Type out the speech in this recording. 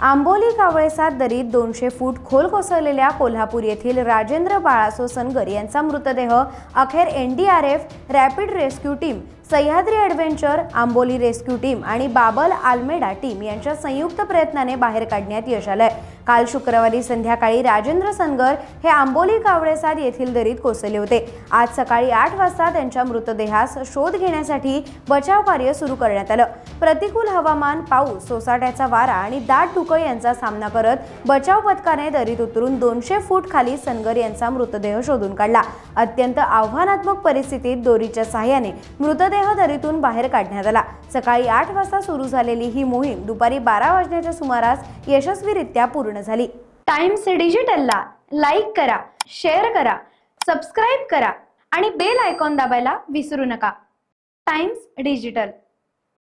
आंबोली कावळेसाद दरीत 200 फूट खोल कोसळलेल्या कोल्हापूर येथील राजेंद्र बाळासो सनगर यांचा मृतदेह अखेर NDRF, rapid rescue team, Sahyadri adventure, Amboli rescue team आणि बाबल आल्मेडा टीम यांच्या संयुक्त प्रयत्नाने बाहेर काढण्यात यश आलंय। काल शुक्रवारी संध्याकाळी राजेंद्र सनगर हे आंबोली कावळेसाद येथील दरीत कोसळले होते। आज सकाळी 8 वाजता त्यांच्या मृतदेहास शोध घेण्यासाठी बचाव कार्य सुरू करण्यात आलं। प्रतिकूल हवामान, पाऊस, सोसाट्याचा वारा आणि दाट धुकं यांचा सामना करत बचाव पथकाने दरीत उतरून 200 फूट खाली सनगर यांचा मृतदेह शोधून काढला। अत्यंत आव्हानात्मक परिस्थितीत दोरीच्या सहाय्याने मृतदेह दरीतून बाहेर काढण्यात आला। सकाळी 8 वाजता सुरू झालेली ही मोहीम दुपारी 12 वाजण्याच्या सुमारास यशस्वीरित्या पूर्ण झाली। टाइम्स डिजिटलला लाईक करा, शेअर करा, सबस्क्राइब करा आणि बेल आयकॉन दाबायला विसरू नका। Times digital.